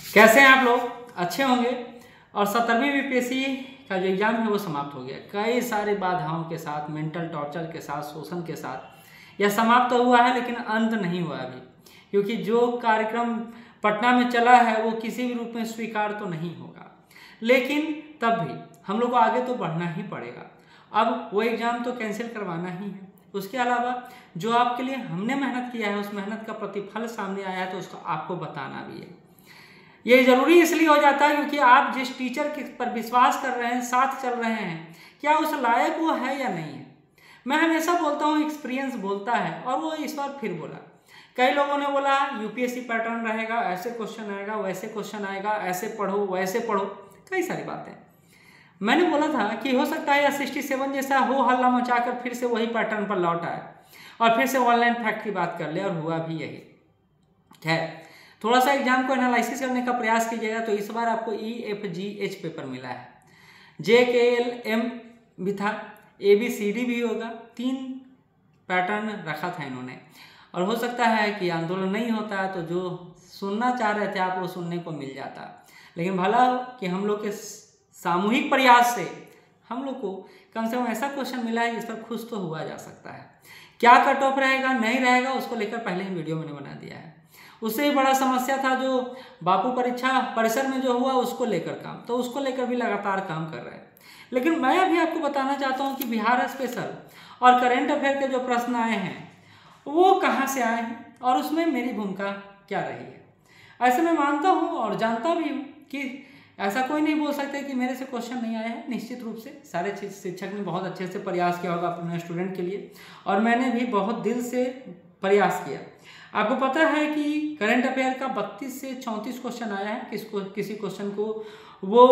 कैसे हैं आप लोग? अच्छे होंगे। और 17वीं बीपीएससी का जो एग्ज़ाम है वो समाप्त हो गया, कई सारी बाधाओं के साथ, मेंटल टॉर्चर के साथ, शोषण के साथ यह समाप्त तो हुआ है, लेकिन अंत नहीं हुआ अभी, क्योंकि जो कार्यक्रम पटना में चला है वो किसी भी रूप में स्वीकार तो नहीं होगा। लेकिन तब भी हम लोग को आगे तो बढ़ना ही पड़ेगा। अब वो एग्ज़ाम तो कैंसिल करवाना ही है। उसके अलावा जो आपके लिए हमने मेहनत किया है उस मेहनत का प्रतिफल सामने आया है तो उसको आपको बताना भी है। ये ज़रूरी इसलिए हो जाता है क्योंकि आप जिस टीचर के पर विश्वास कर रहे हैं, साथ चल रहे हैं, क्या उस लायक वो है या नहीं है। मैं हमेशा बोलता हूँ, एक्सपीरियंस बोलता है, और वो इस बार फिर बोला। कई लोगों ने बोला यूपीएससी पैटर्न रहेगा, ऐसे क्वेश्चन आएगा, वैसे क्वेश्चन आएगा, ऐसे पढ़ो, वैसे पढ़ो, कई सारी बातें। मैंने बोला था कि हो सकता है 67 जैसा हो हल्ला मचाकर फिर से वही पैटर्न पर लौट आए और फिर से ऑनलाइन फैक्ट की बात कर ले, और हुआ भी यही। खैर, थोड़ा सा एग्जाम को एनालिसिस करने का प्रयास कीजिएगा तो इस बार आपको EFGH पेपर मिला है, JKL-M भी था, ABCD भी होगा, 3 पैटर्न रखा था इन्होंने। और हो सकता है कि आंदोलन नहीं होता तो जो सुनना चाह रहे थे आप वो सुनने को मिल जाता। लेकिन भला कि हम लोग के सामूहिक प्रयास से हम लोग को कम से कम ऐसा क्वेश्चन मिला है जिस पर खुश तो हुआ जा सकता है। क्या कट ऑफ रहेगा नहीं रहेगा उसको लेकर पहले ही वीडियो मैंने बना दिया है। उससे बड़ा समस्या था जो बापू परीक्षा परिसर में जो हुआ उसको लेकर काम, तो उसको लेकर भी लगातार काम कर रहे हैं। लेकिन मैं अभी आपको बताना चाहता हूँ कि बिहार स्पेशल और करेंट अफेयर के जो प्रश्न आए हैं वो कहाँ से आए हैं और उसमें मेरी भूमिका क्या रही है। ऐसे मैं मानता हूँ और जानता भी हूँ कि ऐसा कोई नहीं बोल सकता कि मेरे से क्वेश्चन नहीं आया है। निश्चित रूप से सारे शिक्षक ने बहुत अच्छे से प्रयास किया होगा अपने स्टूडेंट के लिए, और मैंने भी बहुत दिल से प्रयास किया। आपको पता है कि करंट अफेयर का 32 से 34 क्वेश्चन आया है। किसी क्वेश्चन को वो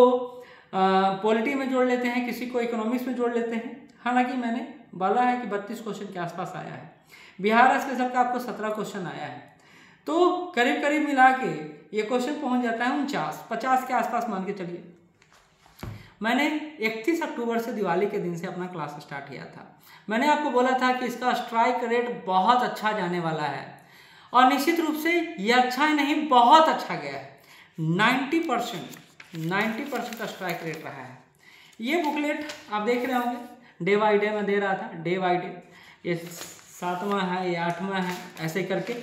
पॉलिटी में जोड़ लेते हैं, किसी को इकोनॉमिक्स में जोड़ लेते हैं। हालांकि मैंने बोला है कि 32 क्वेश्चन के आसपास आया है। बिहार स्पेशल का आपको 17 क्वेश्चन आया है, तो करीब करीब मिला के ये क्वेश्चन पहुंच जाता है 49-50 के आसपास मान के चलिए। मैंने 31 अक्टूबर से दिवाली के दिन से अपना क्लास स्टार्ट किया था। मैंने आपको बोला था कि इसका स्ट्राइक रेट बहुत अच्छा जाने वाला है, और निश्चित रूप से ये अच्छा नहीं बहुत अच्छा गया है। 90% का स्ट्राइक रेट रहा है। ये बुकलेट आप देख रहे होंगे, डे बाई डे में दे रहा था, डे बाई डे। ये 7वां है, ये 8वां है, ऐसे करके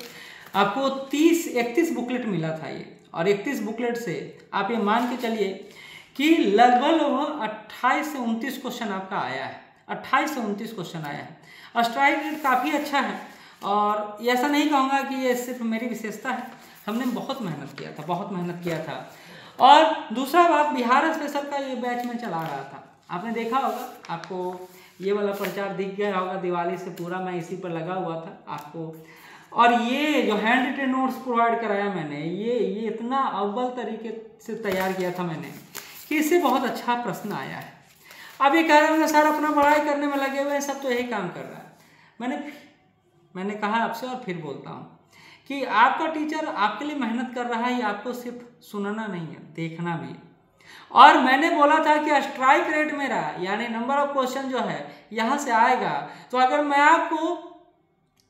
आपको 31 बुकलेट मिला था ये। और 31 बुकलेट से आप ये मान के चलिए कि लगभग 28 से 29 क्वेश्चन आपका आया है। 28 से 29 क्वेश्चन आया है और स्ट्राइक रेट काफ़ी अच्छा है। और ऐसा नहीं कहूँगा कि ये सिर्फ मेरी विशेषता है, हमने बहुत मेहनत किया था। और दूसरा बात, बिहार स्पेशल का ये बैच में चला रहा था, आपने देखा होगा, आपको ये वाला प्रचार दिख गया होगा। दिवाली से पूरा मैं इसी पर लगा हुआ था आपको। और ये जो हैंड रिटेन नोट्स प्रोवाइड कराया मैंने, ये इतना अव्वल तरीके से तैयार किया था मैंने कि इससे बहुत अच्छा प्रश्न आया है। अब ये कह रहे हैं सर अपना पढ़ाई करने में लगे हुए हैं, सब तो यही काम कर रहा है। मैंने कहा आपसे और फिर बोलता हूँ कि आपका टीचर आपके लिए मेहनत कर रहा है, ये आपको सिर्फ सुनना नहीं है, देखना भी है। और मैंने बोला था कि स्ट्राइक रेट मेरा यानी नंबर ऑफ क्वेश्चन जो है यहाँ से आएगा, तो अगर मैं आपको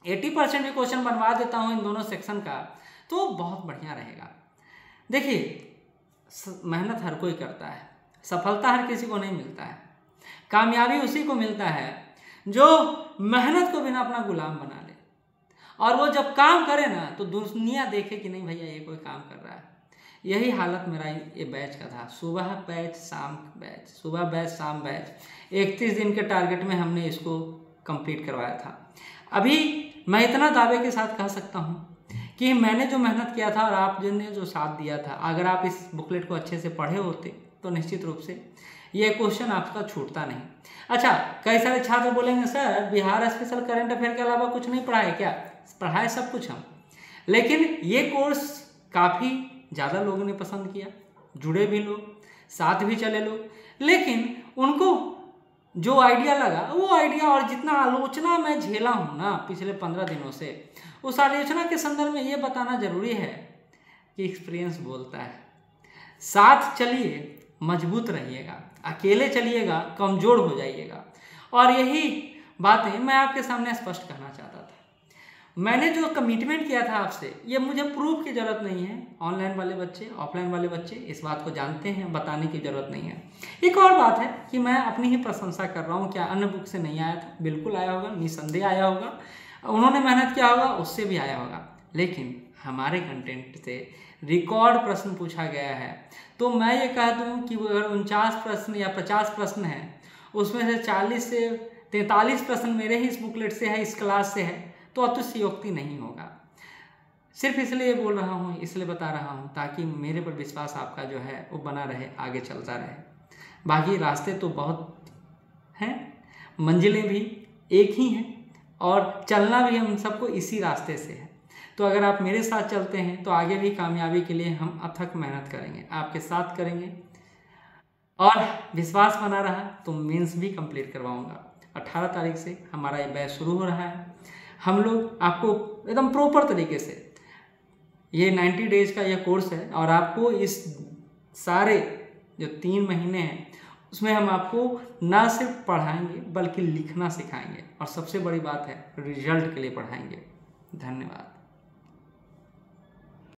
80% भी क्वेश्चन बनवा देता हूँ इन दोनों सेक्शन का तो बहुत बढ़िया रहेगा। देखिए, मेहनत हर कोई करता है, सफलता हर किसी को नहीं मिलता है। कामयाबी उसी को मिलता है जो मेहनत को बिना अपना गुलाम बना ले, और वो जब काम करे ना तो दुनिया देखे कि नहीं भैया ये कोई काम कर रहा है। यही हालत मेरा ये बैच का था। सुबह बैच शाम बैच, सुबह बैच शाम बैच, 31 दिन के टारगेट में हमने इसको कंप्लीट करवाया था। अभी मैं इतना दावे के साथ कह सकता हूँ कि मैंने जो मेहनत किया था और आप जिनने जो साथ दिया था, अगर आप इस बुकलेट को अच्छे से पढ़े होते तो निश्चित रूप से ये क्वेश्चन आपका छूटता नहीं। अच्छा, कई सारे छात्र बोलेंगे sir Bihar special current affair के अलावा कुछ नहीं पढ़ाए क्या? पढ़ाए सब कुछ हम, लेकिन ये कोर्स काफ़ी ज़्यादा लोगों ने पसंद किया, जुड़े भी लोग, साथ भी चले लोग, लेकिन उनको जो आइडिया लगा वो आइडिया, और जितना आलोचना मैं झेला हूँ ना पिछले 15 दिनों से, उस आलोचना के संदर्भ में ये बताना जरूरी है कि एक्सपीरियंस बोलता है। साथ चलिए मजबूत रहिएगा, अकेले चलिएगा कमज़ोर हो जाइएगा। और यही बातें मैं आपके सामने स्पष्ट करना चाहता था। मैंने जो कमिटमेंट किया था आपसे, ये मुझे प्रूफ की ज़रूरत नहीं है। ऑनलाइन वाले बच्चे, ऑफलाइन वाले बच्चे इस बात को जानते हैं, बताने की ज़रूरत नहीं है। एक और बात है कि मैं अपनी ही प्रशंसा कर रहा हूँ। क्या अन्य बुक से नहीं आया था? बिल्कुल आया होगा, निसंदेह आया होगा। उन्होंने मेहनत किया होगा, उससे भी आया होगा। लेकिन हमारे कंटेंट से रिकॉर्ड प्रश्न पूछा गया है। तो मैं ये कह दूँ कि अगर 49 प्रश्न या 50 प्रश्न हैं, उसमें से 40 से 43 प्रश्न मेरे ही इस बुकलेट से है, इस क्लास से है, तो अतिशयोक्ति नहीं होगा। सिर्फ इसलिए बोल रहा हूँ, इसलिए बता रहा हूँ ताकि मेरे पर विश्वास आपका जो है वो बना रहे, आगे चलता रहे। बाकी रास्ते तो बहुत हैं, मंजिलें भी एक ही हैं और चलना भी हम सबको इसी रास्ते से है। तो अगर आप मेरे साथ चलते हैं तो आगे भी कामयाबी के लिए हम अथक मेहनत करेंगे, आपके साथ करेंगे। और विश्वास बना रहा तो मेंस भी कंप्लीट करवाऊंगा। 18 तारीख से हमारा ये बैच शुरू हो रहा है। हम लोग आपको एकदम प्रॉपर तरीके से, ये 90 डेज का ये कोर्स है और आपको इस सारे जो 3 महीने हैं उसमें हम आपको ना सिर्फ पढ़ाएंगे बल्कि लिखना सिखाएंगे और सबसे बड़ी बात है रिजल्ट के लिए पढ़ाएंगे। धन्यवाद।